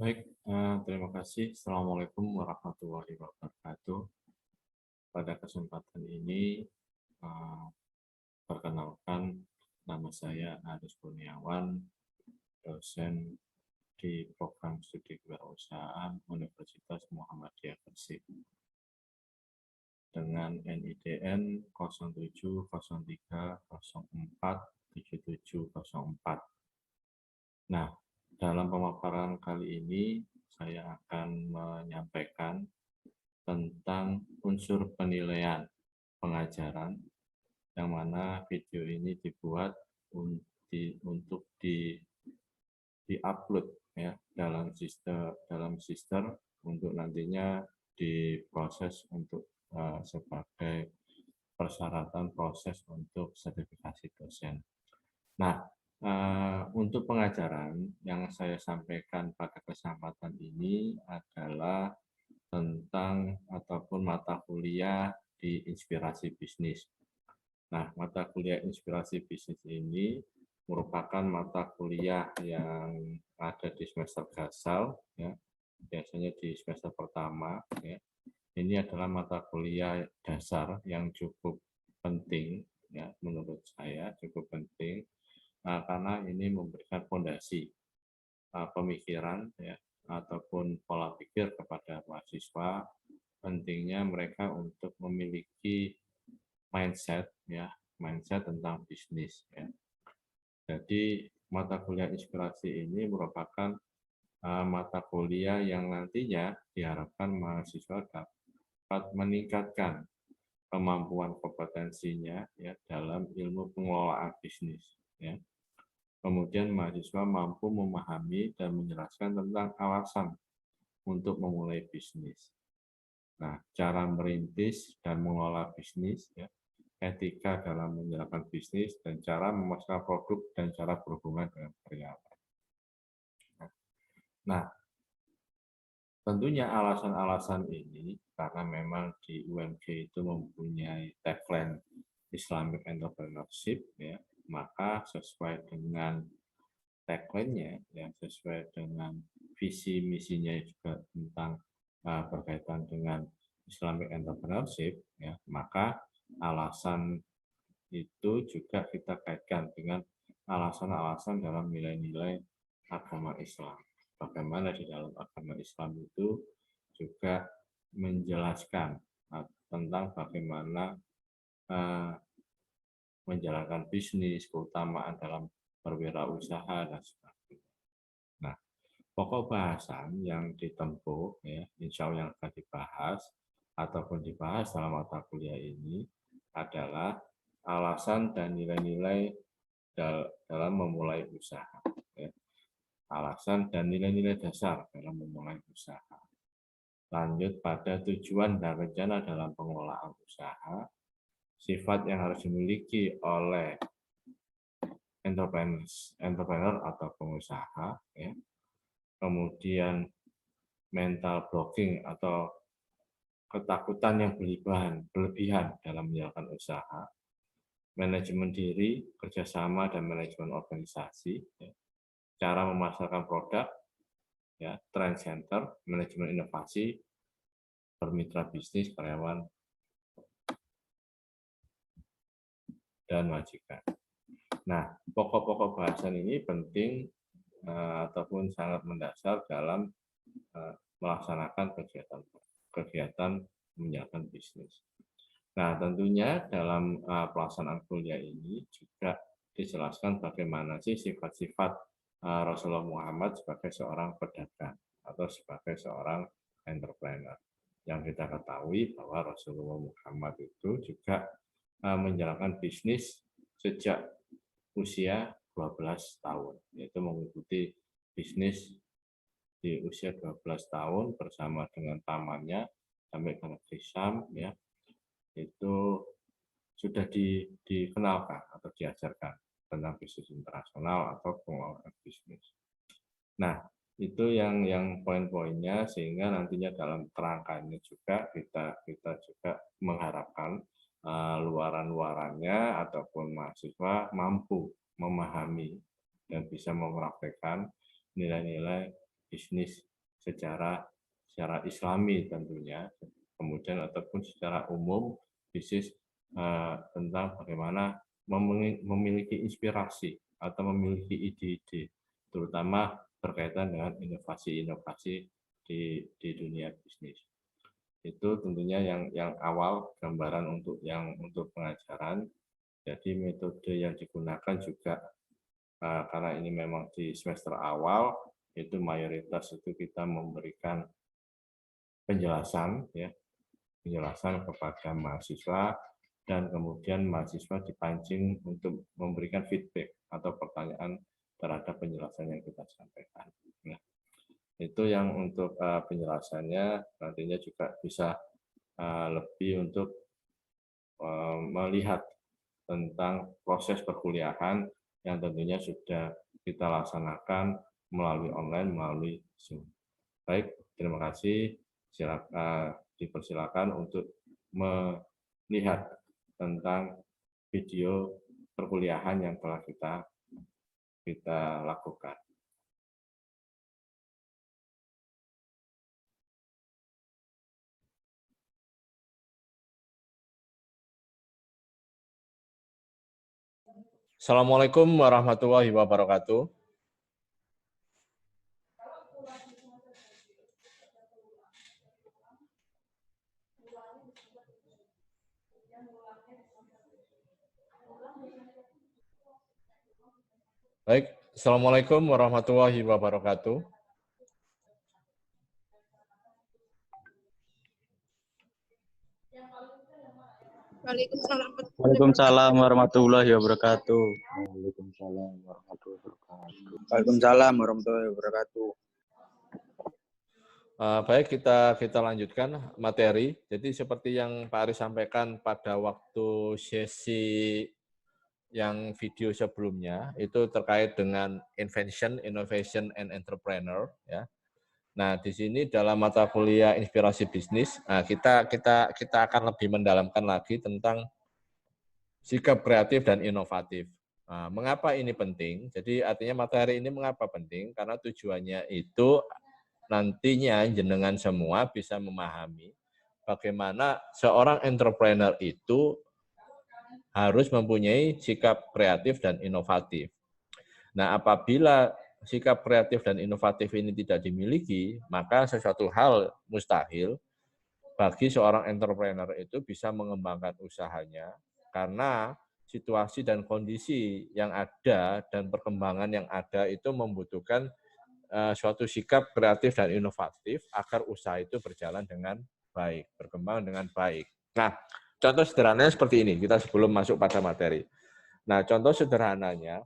Baik, terima kasih. Assalamualaikum warahmatullahi wabarakatuh. Pada kesempatan ini, eh, perkenalkan nama saya Aris Kurniawan, dosen di Program Studi Kewirausahaan Universitas Muhammadiyah Gresik dengan NIDN 0703047704. Nah, dalam pemaparan kali ini saya akan menyampaikan tentang unsur penilaian pengajaran, yang mana video ini dibuat untuk di-upload ya dalam sistem untuk nantinya diproses untuk sebagai persyaratan proses untuk sertifikasi dosen. Nah, untuk pengajaran yang saya sampaikan pada kesempatan ini adalah tentang ataupun mata kuliah di inspirasi bisnis. Nah, mata kuliah inspirasi bisnis ini merupakan mata kuliah yang ada di semester gasal, ya, biasanya di semester pertama. Ya. Ini adalah mata kuliah dasar yang cukup penting, ya, menurut saya cukup penting, karena ini memberikan fondasi pemikiran, ya, ataupun pola pikir kepada mahasiswa, pentingnya mereka untuk memiliki mindset, ya, mindset tentang bisnis, ya. Jadi mata kuliah inspirasi ini merupakan mata kuliah yang nantinya diharapkan mahasiswa dapat meningkatkan kemampuan kompetensinya, ya, dalam ilmu pengelolaan bisnis, ya. Kemudian mahasiswa mampu memahami dan menjelaskan tentang alasan untuk memulai bisnis. Nah, cara merintis dan mengelola bisnis, ya, etika dalam menjalankan bisnis, dan cara memasarkan produk dan cara berhubungan dengan karyawan. Nah, tentunya alasan-alasan ini karena memang di UMG itu mempunyai tagline Islamic Entrepreneurship, ya, maka sesuai dengan tagline-nya, ya, sesuai dengan visi misinya juga tentang berkaitan dengan Islamic Entrepreneurship, ya, maka alasan itu juga kita kaitkan dengan alasan-alasan dalam nilai-nilai agama Islam. Bagaimana di dalam agama Islam itu juga menjelaskan tentang bagaimana menjalankan bisnis, keutamaan dalam berwirausaha, dan sebagainya. Nah, pokok bahasan yang ditempuh, ya, insya Allah yang akan dibahas ataupun dibahas dalam mata kuliah ini adalah alasan dan nilai-nilai dalam memulai usaha. Ya. Alasan dan nilai-nilai dasar dalam memulai usaha. Lanjut pada tujuan dan rencana dalam pengelolaan usaha, sifat yang harus dimiliki oleh entrepreneur atau pengusaha, ya. Kemudian mental blocking atau ketakutan yang berlebihan dalam menjalankan usaha, manajemen diri, kerjasama dan manajemen organisasi, ya. Cara memasarkan produk, ya, trend center, manajemen inovasi, bermitra bisnis, karyawan, dan majikan. Nah, pokok-pokok bahasan ini penting ataupun sangat mendasar dalam melaksanakan kegiatan menjalankan bisnis. Nah, tentunya dalam pelaksanaan kuliah ini juga dijelaskan bagaimana sih sifat-sifat Rasulullah Muhammad sebagai seorang pedagang atau sebagai seorang entrepreneur. Yang kita ketahui bahwa Rasulullah Muhammad itu juga menjalankan bisnis sejak usia 12 tahun, yaitu mengikuti bisnis di usia 12 tahun bersama dengan pamannya sampai ke negeri Syam, ya, itu sudah dikenalkan atau diajarkan tentang bisnis internasional atau pengelolaan bisnis. Nah, itu yang poin-poinnya, sehingga nantinya dalam kerangkanya juga kita juga mengharapkan luaran-luarannya ataupun mahasiswa mampu memahami dan bisa mempraktekkan nilai-nilai bisnis secara Islami tentunya, kemudian ataupun secara umum bisnis tentang bagaimana memiliki inspirasi atau memiliki ide-ide, terutama berkaitan dengan inovasi-inovasi di dunia bisnis. Itu tentunya yang awal gambaran untuk pengajaran. Jadi metode yang digunakan juga karena ini memang di semester awal, itu mayoritas itu kita memberikan penjelasan ya, penjelasan kepada mahasiswa, dan kemudian mahasiswa dipancing untuk memberikan feedback atau pertanyaan terhadap penjelasan yang kita sampaikan. Nah, itu yang untuk penjelasannya, nantinya juga bisa lebih untuk melihat tentang proses perkuliahan yang tentunya sudah kita laksanakan melalui online, melalui Zoom. Baik, terima kasih. Dipersilakan untuk melihat tentang video perkuliahan yang telah kita lakukan. Assalamualaikum warahmatullahi wabarakatuh. Baik, Assalamualaikum warahmatullahi wabarakatuh. Waalaikumsalam warahmatullahi wabarakatuh. Waalaikumsalam warahmatullahi wabarakatuh. Waalaikumsalam warahmatullahi wabarakatuh. Baik, kita lanjutkan materi. Jadi seperti yang Pak Aris sampaikan pada waktu sesi yang video sebelumnya, itu terkait dengan invention, innovation, and entrepreneur. Ya. Nah, di sini dalam mata kuliah inspirasi bisnis, kita akan lebih mendalamkan lagi tentang sikap kreatif dan inovatif. Mengapa ini penting? Jadi artinya materi ini mengapa penting? Karena tujuannya itu nantinya jenengan semua bisa memahami bagaimana seorang entrepreneur itu harus mempunyai sikap kreatif dan inovatif. Nah, apabila sikap kreatif dan inovatif ini tidak dimiliki, maka sesuatu hal mustahil bagi seorang entrepreneur itu bisa mengembangkan usahanya, karena situasi dan kondisi yang ada dan perkembangan yang ada itu membutuhkan suatu sikap kreatif dan inovatif agar usaha itu berjalan dengan baik, berkembang dengan baik. Nah, contoh sederhananya seperti ini, kita sebelum masuk pada materi. Nah, contoh sederhananya,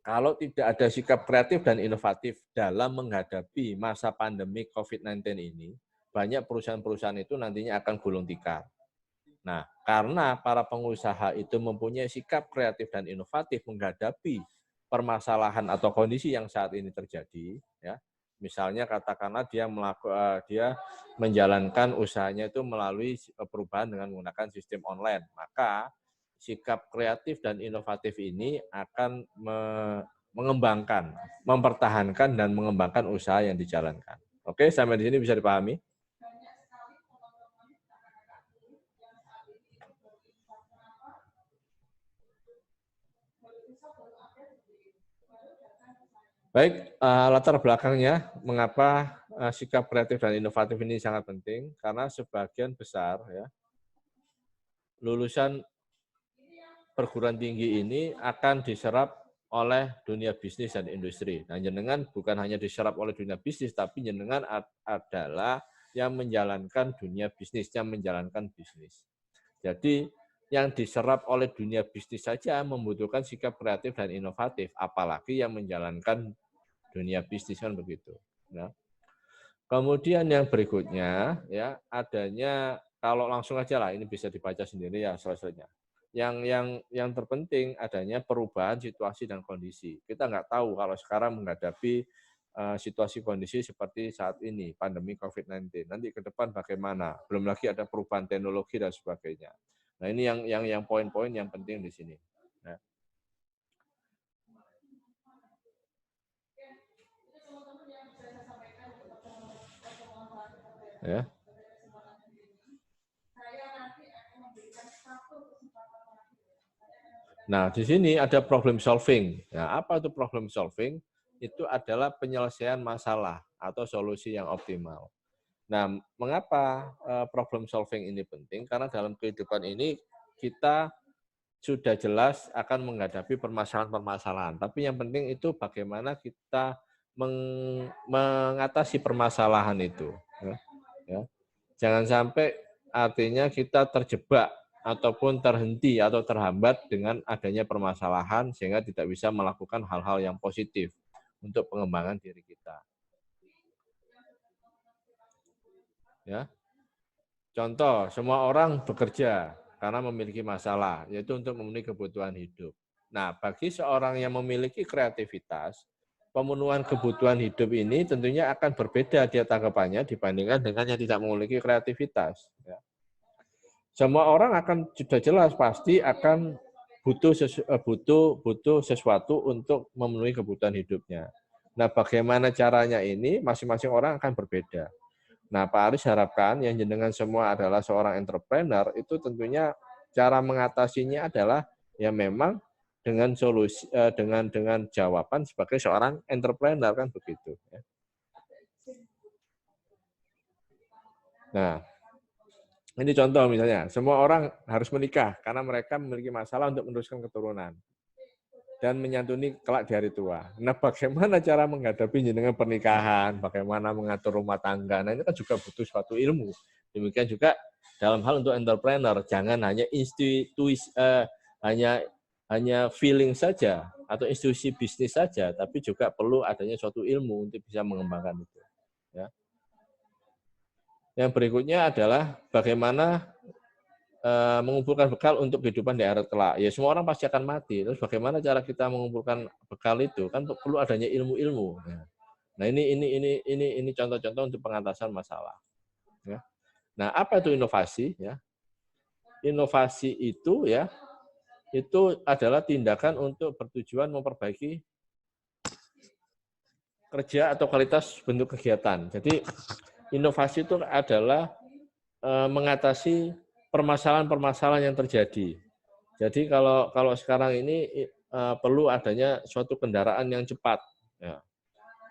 kalau tidak ada sikap kreatif dan inovatif dalam menghadapi masa pandemi COVID-19 ini, banyak perusahaan-perusahaan itu nantinya akan gulung tikar. Nah, karena para pengusaha itu mempunyai sikap kreatif dan inovatif menghadapi permasalahan atau kondisi yang saat ini terjadi, ya. Misalnya katakanlah dia menjalankan usahanya itu melalui perubahan dengan menggunakan sistem online, maka sikap kreatif dan inovatif ini akan mengembangkan, mempertahankan dan mengembangkan usaha yang dijalankan. Oke, sampai di sini bisa dipahami? Baik, latar belakangnya mengapa sikap kreatif dan inovatif ini sangat penting, karena sebagian besar ya lulusan perguruan tinggi ini akan diserap oleh dunia bisnis dan industri. Nah, jenengan bukan hanya diserap oleh dunia bisnis, tapi jenengan adalah yang menjalankan dunia bisnis, yang menjalankan bisnis. Jadi, yang diserap oleh dunia bisnis saja membutuhkan sikap kreatif dan inovatif, apalagi yang menjalankan dunia bisnis kan begitu. Ya. Kemudian yang berikutnya ya adanya, kalau langsung aja lah ini bisa dibaca sendiri ya slide-nya. Yang terpenting adanya perubahan situasi dan kondisi. Kita nggak tahu kalau sekarang menghadapi situasi kondisi seperti saat ini pandemi COVID-19. Nanti ke depan bagaimana? Belum lagi ada perubahan teknologi dan sebagainya. Nah ini yang poin-poin yang penting di sini. Nah. Ya. Nah, di sini ada problem solving. Nah, apa itu problem solving? Itu adalah penyelesaian masalah atau solusi yang optimal. Nah, mengapa problem solving ini penting? Karena dalam kehidupan ini kita sudah jelas akan menghadapi permasalahan-permasalahan. Tapi yang penting itu bagaimana kita mengatasi permasalahan itu. Ya. Jangan sampai artinya kita terjebak ataupun terhenti atau terhambat dengan adanya permasalahan sehingga tidak bisa melakukan hal-hal yang positif untuk pengembangan diri kita. Ya. Contoh, semua orang bekerja karena memiliki masalah, yaitu untuk memenuhi kebutuhan hidup. Nah, bagi seorang yang memiliki kreativitas, pemenuhan kebutuhan hidup ini tentunya akan berbeda dia tanggapannya dibandingkan dengan yang tidak memiliki kreativitas. Ya. Semua orang akan sudah jelas pasti akan butuh sesuatu untuk memenuhi kebutuhan hidupnya. Nah, bagaimana caranya ini masing-masing orang akan berbeda. Nah, Pak Aris harapkan yang jenengan semua adalah seorang entrepreneur, itu tentunya cara mengatasinya adalah ya memang dengan solusi dengan jawaban sebagai seorang entrepreneur kan begitu. Nah, ini contoh misalnya, semua orang harus menikah karena mereka memiliki masalah untuk meneruskan keturunan dan menyantuni kelak di hari tua. Nah, bagaimana cara menghadapi jenengan pernikahan, bagaimana mengatur rumah tangga, nah ini kan juga butuh suatu ilmu. Demikian juga dalam hal untuk entrepreneur, jangan hanya hanya feeling saja atau institusi bisnis saja, tapi juga perlu adanya suatu ilmu untuk bisa mengembangkan itu. Ya. Yang berikutnya adalah bagaimana mengumpulkan bekal untuk kehidupan di akhirat kelak. Ya semua orang pasti akan mati. Terus bagaimana cara kita mengumpulkan bekal itu? Kan perlu adanya ilmu-ilmu. Nah ini contoh-contoh untuk pengatasan masalah. Ya. Nah apa itu inovasi? Ya. Inovasi itu ya itu adalah tindakan untuk bertujuan memperbaiki kerja atau kualitas bentuk kegiatan. Jadi inovasi itu adalah mengatasi permasalahan-permasalahan yang terjadi. Jadi kalau sekarang ini perlu adanya suatu kendaraan yang cepat, ya,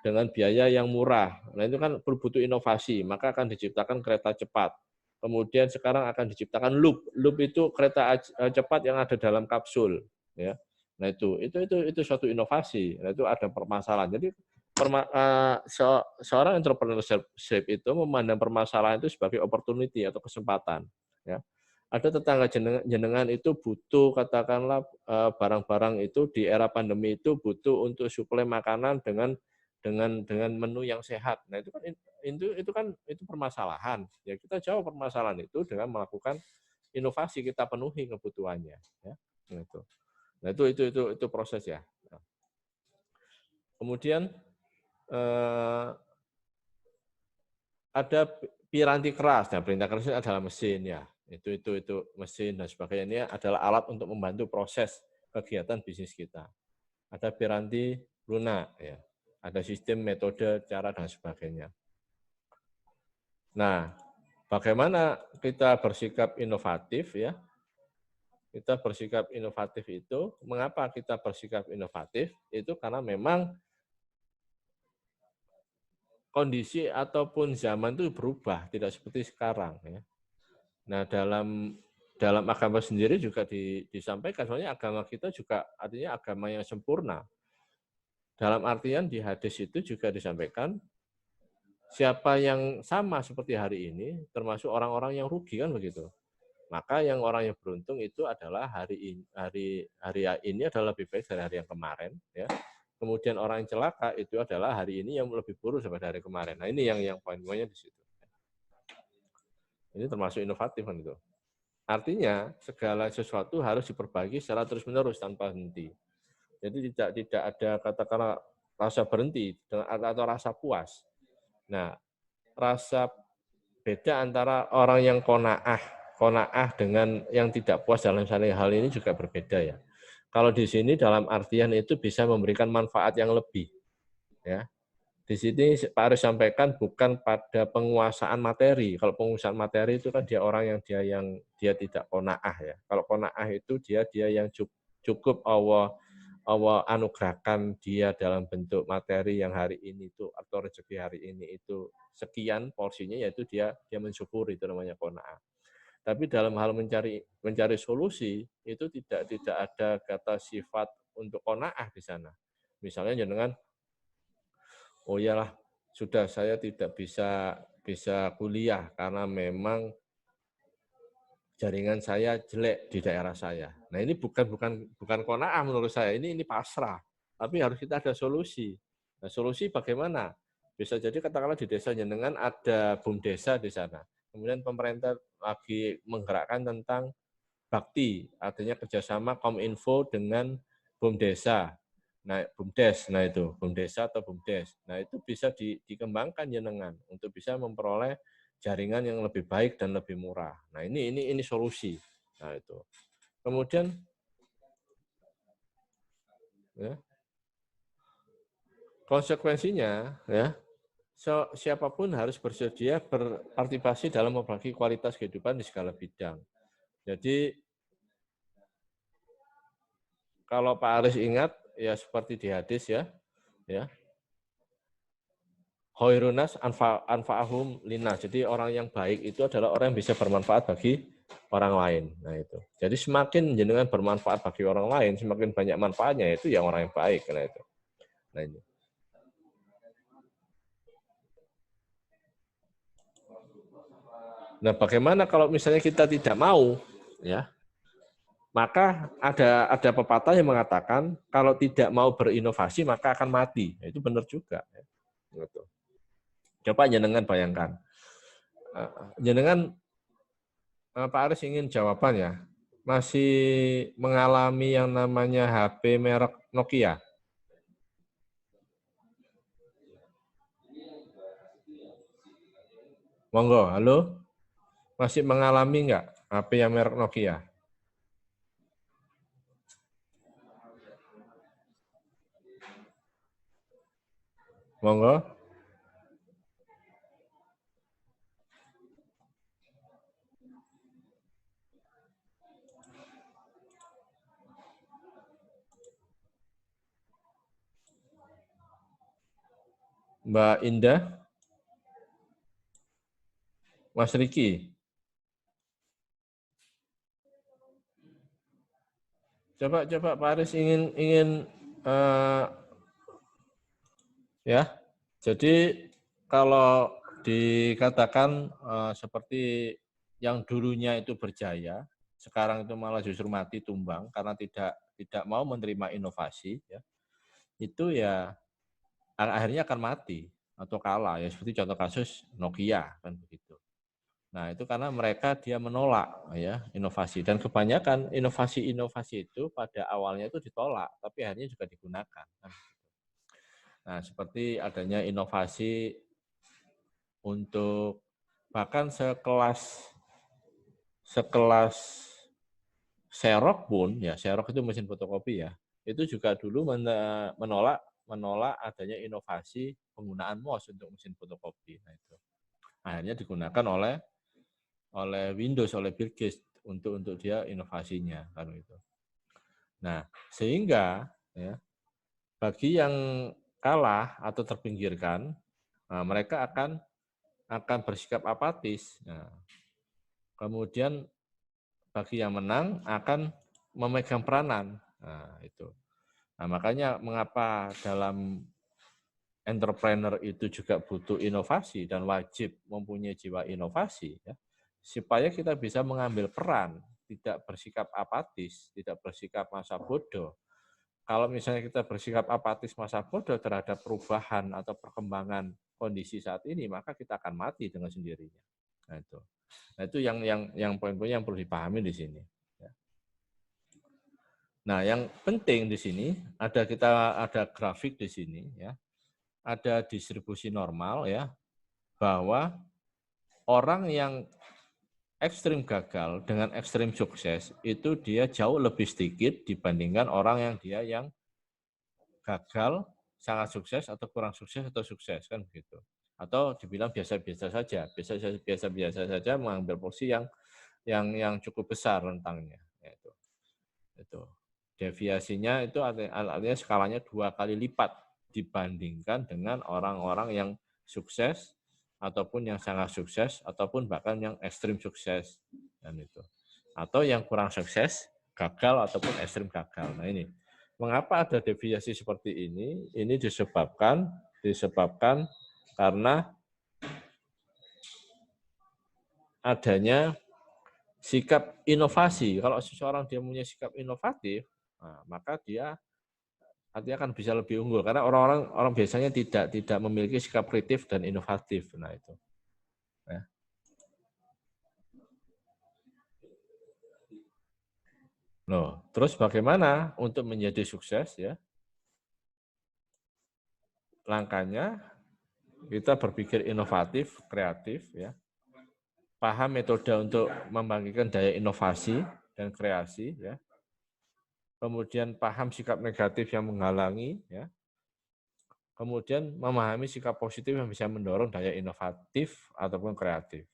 dengan biaya yang murah. Nah itu kan butuh inovasi, maka akan diciptakan kereta cepat. Kemudian sekarang akan diciptakan loop. Loop itu kereta cepat yang ada dalam kapsul. Ya. Nah itu suatu inovasi. Nah itu ada permasalahan. Jadi seorang entrepreneurship itu memandang permasalahan itu sebagai opportunity atau kesempatan. Ya. Ada tetangga jenengan itu butuh katakanlah barang-barang itu di era pandemi itu butuh untuk suplai makanan dengan menu yang sehat. Nah itu permasalahan. Ya kita jawab permasalahan itu dengan melakukan inovasi, kita penuhi kebutuhannya. Ya. Nah itu proses ya. Nah. Kemudian ada piranti keras. Nah, piranti keras itu adalah mesin ya. Itu mesin dan sebagainya. Ini adalah alat untuk membantu proses kegiatan bisnis kita. Ada piranti lunak ya. Ada sistem, metode, cara dan sebagainya. Nah, bagaimana kita bersikap inovatif ya? Kita bersikap inovatif itu, mengapa kita bersikap inovatif? Itu karena memang kondisi ataupun zaman itu berubah, tidak seperti sekarang. Ya. Nah, dalam agama sendiri juga disampaikan, soalnya agama kita juga artinya agama yang sempurna. Dalam artian di hadis itu juga disampaikan, siapa yang sama seperti hari ini, termasuk orang-orang yang rugi kan begitu. Maka yang orang yang beruntung itu adalah hari ini adalah lebih baik dari hari yang kemarin. Ya. Kemudian orang yang celaka itu adalah hari ini yang lebih buruk daripada hari kemarin. Nah ini yang poin-poinnya di situ. Ini termasuk inovatif kan itu. Artinya segala sesuatu harus diperbaiki secara terus-menerus tanpa henti. Jadi tidak ada katakanlah rasa berhenti atau rasa puas. Nah, rasa beda antara orang yang qanaah dengan yang tidak puas dalam hal ini juga berbeda ya. Kalau di sini dalam artian itu bisa memberikan manfaat yang lebih, ya, di sini Pak Aris sampaikan bukan pada penguasaan materi. Kalau penguasaan materi itu kan dia orang yang dia tidak qanaah ya. Kalau qanaah itu dia yang cukup Allah anugerahkan dia dalam bentuk materi yang hari ini itu atau rezeki hari ini itu sekian porsinya, yaitu dia mensyukuri, itu namanya qanaah. Tapi dalam hal mencari solusi itu tidak ada kata sifat untuk qanaah di sana. Misalnya dengan oh iyalah sudah saya tidak bisa kuliah karena memang jaringan saya jelek di daerah saya. Nah, ini bukan qanaah menurut saya. Ini pasrah. Tapi harus kita ada solusi. Nah, solusi bagaimana? Bisa jadi katakanlah di desa jenengan ada BUMDesa di sana. Kemudian pemerintah lagi menggerakkan tentang bakti, artinya kerjasama Kominfo dengan BUMDesa. Nah, BUMDes, nah itu BUMDesa atau BUMDes. Nah, itu bisa dikembangkan jenengan untuk bisa memperoleh jaringan yang lebih baik dan lebih murah. Nah, ini solusi. Nah, itu. Kemudian ya, konsekuensinya ya, siapapun harus bersedia berpartisipasi dalam memperbaiki kualitas kehidupan di segala bidang. Jadi kalau Pak Aris ingat ya seperti di hadis ya, Khairunas anfa'ahum linas. Jadi orang yang baik itu adalah orang yang bisa bermanfaat bagi orang lain. Nah itu. Jadi semakin jenengan bermanfaat bagi orang lain, semakin banyak manfaatnya, itu yang orang yang baik. Nah itu. Nah ini. Nah bagaimana kalau misalnya kita tidak mau, ya? Maka ada pepatah yang mengatakan kalau tidak mau berinovasi maka akan mati. Nah, itu benar juga. Ya. Gitu. Coba jenengan bayangkan. Jenengan Pak Aris ingin jawaban ya. Masih mengalami yang namanya HP merek Nokia? Monggo, halo? Masih mengalami nggak HP yang merek Nokia? Monggo. Mbak Indah? Mas Riki? Coba Pak Aris ingin ya. Jadi kalau dikatakan seperti yang dulunya itu berjaya, sekarang itu malah justru mati tumbang karena tidak mau menerima inovasi, ya, itu ya akhirnya akan mati atau kalah, ya seperti contoh kasus Nokia kan begitu. Nah itu karena mereka dia menolak ya inovasi, dan kebanyakan inovasi itu pada awalnya itu ditolak, tapi akhirnya juga digunakan. Nah seperti adanya inovasi untuk bahkan sekelas Xerox pun, ya Xerox itu mesin fotokopi ya, itu juga dulu menolak adanya inovasi penggunaan MOS untuk mesin fotokopi. Nah itu akhirnya digunakan oleh Windows, oleh Bill Gates untuk dia inovasinya kan itu. Nah sehingga ya bagi yang kalah atau terpinggirkan, nah, mereka akan bersikap apatis. Nah, kemudian bagi yang menang akan memegang peranan. Nah, itu. Nah, makanya mengapa dalam entrepreneur itu juga butuh inovasi dan wajib mempunyai jiwa inovasi, ya, supaya kita bisa mengambil peran, tidak bersikap apatis, tidak bersikap masa bodoh. Kalau misalnya kita bersikap apatis masa bodoh terhadap perubahan atau perkembangan kondisi saat ini, maka kita akan mati dengan sendirinya. Nah itu yang poin-poin yang perlu dipahami di sini. Nah, yang penting di sini ada grafik di sini ya. Ada distribusi normal ya, bahwa orang yang ekstrim gagal dengan ekstrim sukses itu dia jauh lebih sedikit dibandingkan orang yang gagal sangat sukses atau kurang sukses atau sukses kan begitu. Atau dibilang biasa-biasa saja, biasa-biasa saja mengambil porsi yang cukup besar rentangnya. Ya, itu. Deviasinya itu artinya skalanya 2 kali lipat dibandingkan dengan orang-orang yang sukses ataupun yang sangat sukses ataupun bahkan yang ekstrim sukses dan itu. Atau yang kurang sukses, gagal ataupun ekstrim gagal. Nah ini, mengapa ada deviasi seperti ini? Ini disebabkan karena adanya sikap inovasi. Kalau seseorang dia punya sikap inovatif, nah, maka dia artinya akan bisa lebih unggul karena orang biasanya tidak memiliki sikap kreatif dan inovatif. Nah itu. Ya. Loh, terus bagaimana untuk menjadi sukses ya? Langkahnya kita berpikir inovatif, kreatif ya. Paham metode untuk membangkitkan daya inovasi dan kreasi ya. Kemudian paham sikap negatif yang menghalangi ya. Kemudian memahami sikap positif yang bisa mendorong daya inovatif ataupun kreatif.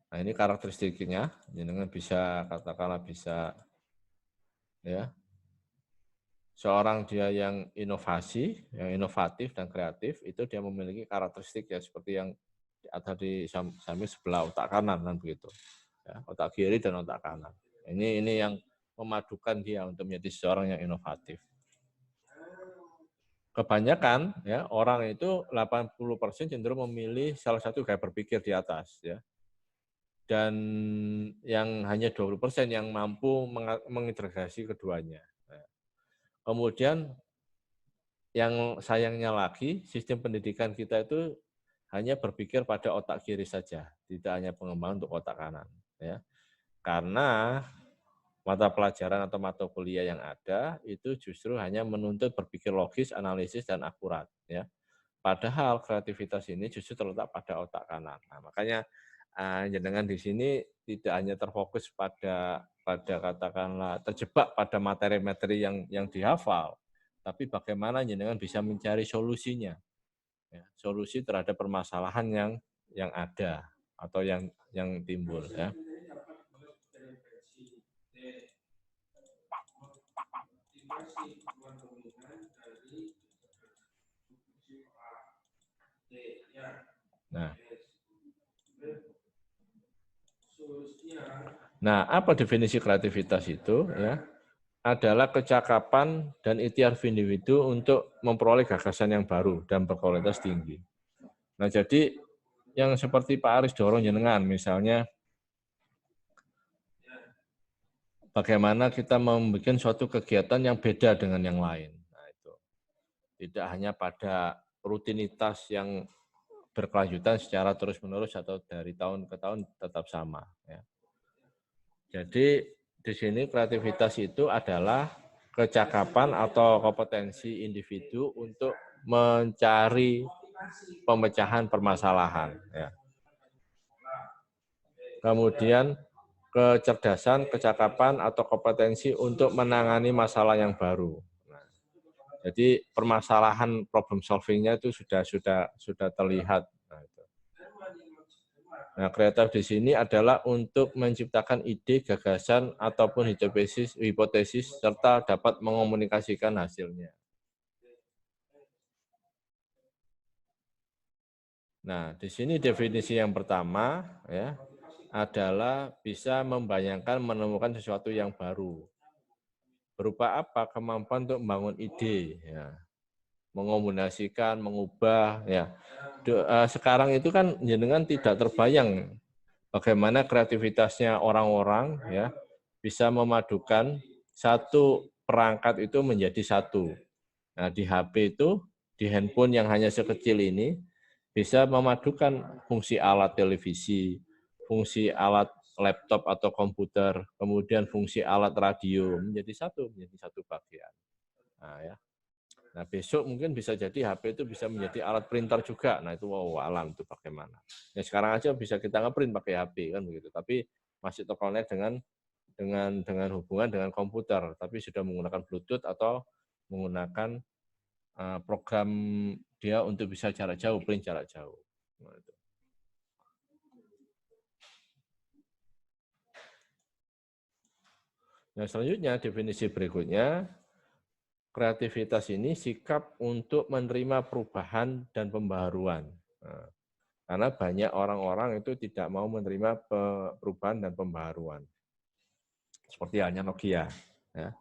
Nah, ini karakteristiknya, jenengan bisa katakanlah bisa ya. Seorang dia yang inovasi, yang inovatif dan kreatif itu dia memiliki karakteristik ya seperti yang ada di samping sebelah otak kanan kan begitu. Ya, otak kiri dan otak kanan. Ini yang memadukan dia untuk menjadi seorang yang inovatif. Kebanyakan ya orang itu 80% cenderung memilih salah satu gaya berpikir di atas ya. Dan yang hanya 20% yang mampu mengintegrasi keduanya. Kemudian yang sayangnya lagi sistem pendidikan kita itu hanya berpikir pada otak kiri saja, tidak hanya pengembangan untuk otak kanan ya. Karena mata pelajaran atau mata kuliah yang ada itu justru hanya menuntut berpikir logis, analisis, dan akurat. Ya. Padahal kreativitas ini justru terletak pada otak kanan. Nah, makanya jenengan di sini tidak hanya terfokus pada katakanlah terjebak pada materi-materi yang dihafal, tapi bagaimana jenengan bisa mencari solusinya, ya, solusi terhadap permasalahan yang ada atau yang timbul. Ya. Nah, apa definisi kreativitas itu? Ya, adalah kecakapan dan ikhtiar individu untuk memperoleh gagasan yang baru dan berkualitas tinggi. Nah, jadi yang seperti Pak Aris dorong jenengan, misalnya bagaimana kita membuat suatu kegiatan yang beda dengan yang lain. Nah, itu tidak hanya pada rutinitas yang berkelanjutan secara terus-menerus atau dari tahun ke tahun tetap sama. Ya. Jadi di sini kreativitas itu adalah kecakapan atau kompetensi individu untuk mencari pemecahan permasalahan. Ya. Kemudian kecerdasan, kecakapan atau kompetensi untuk menangani masalah yang baru. Nah, jadi permasalahan problem solving-nya itu sudah terlihat. Nah, kreatif di sini adalah untuk menciptakan ide, gagasan, ataupun hipotesis serta dapat mengomunikasikan hasilnya. Nah, di sini definisi yang pertama ya adalah bisa membayangkan menemukan sesuatu yang baru. Berupa apa? Kemampuan untuk membangun ide, ya, mengomunikasikan, mengubah, ya. Sekarang itu kan jenengan tidak terbayang bagaimana kreativitasnya orang-orang ya bisa memadukan satu perangkat itu menjadi satu. Nah, di HP itu, di handphone yang hanya sekecil ini bisa memadukan fungsi alat televisi, fungsi alat laptop atau komputer, kemudian fungsi alat radio menjadi satu bagian. Nah, ya. Nah, besok mungkin bisa jadi HP itu bisa menjadi alat printer juga. Nah, itu wow alam itu bagaimana. Ya, sekarang aja bisa kita ngeprint pakai HP kan begitu. Tapi masih terkonek dengan hubungan dengan komputer, tapi sudah menggunakan Bluetooth atau menggunakan program dia untuk bisa jarak jauh, print jarak jauh. Nah, selanjutnya definisi berikutnya, kreativitas ini sikap untuk menerima perubahan dan pembaharuan. Nah, karena banyak orang-orang itu tidak mau menerima perubahan dan pembaharuan. Seperti halnya Nokia. Ya.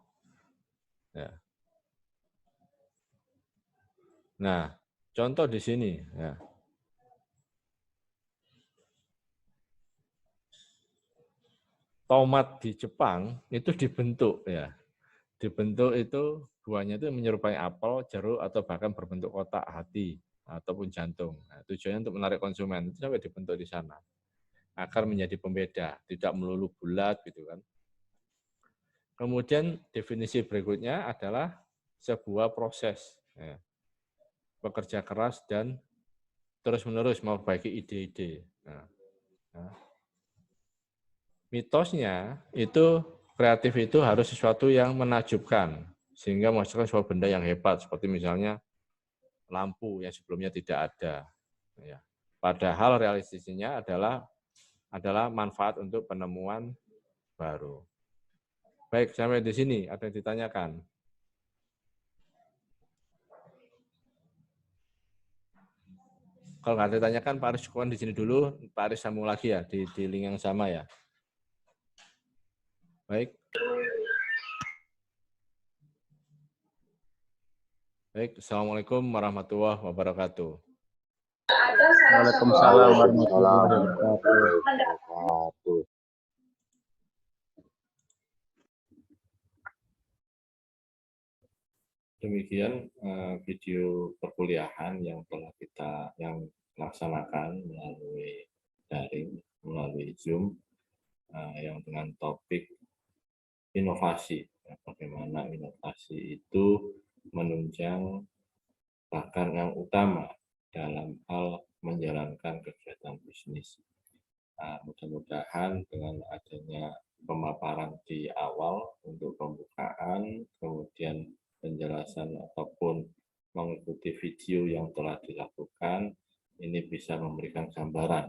Ya. Nah, contoh di sini. Ya. Tomat di Jepang itu dibentuk. Ya. Dibentuk itu buahnya itu menyerupai apel, jeruk, atau bahkan berbentuk kotak hati ataupun jantung. Nah, tujuannya untuk menarik konsumen. Itu sampai dibentuk di sana. Agar menjadi pembeda, tidak melulu bulat gitu kan. Kemudian definisi berikutnya adalah sebuah proses, ya, bekerja keras dan terus-menerus memperbaiki ide-ide. Nah, mitosnya itu kreatif itu harus sesuatu yang menakjubkan, sehingga menghasilkan sebuah benda yang hebat, seperti misalnya lampu yang sebelumnya tidak ada. Ya. Padahal realistisnya adalah manfaat untuk penemuan baru. Baik, sampai di sini ada yang ditanyakan. Kalau nggak ada ditanyakan, Pak Aris cukupkan di sini dulu. Pak Aris sambung lagi ya di link yang sama ya. Baik. Baik, Assalamualaikum warahmatullahi wabarakatuh. Waalaikumsalam warahmatullahi wabarakatuh. Demikian video perkuliahan yang telah kita laksanakan melalui daring, melalui Zoom, yang dengan topik inovasi. Bagaimana inovasi itu menunjang bahkan yang utama dalam hal menjalankan kegiatan bisnis. Mudah-mudahan dengan adanya pemaparan di awal untuk pembukaan, kemudian penjelasan ataupun mengikuti video yang telah dilakukan, ini bisa memberikan gambaran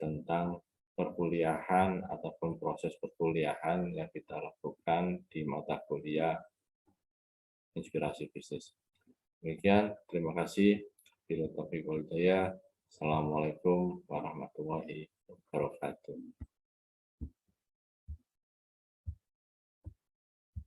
tentang perkuliahan ataupun proses perkuliahan yang kita lakukan di mata kuliah Inspirasi Bisnis. Demikian, terima kasih. Bila taufiq wal hidayah. Assalamualaikum warahmatullahi wabarakatuh.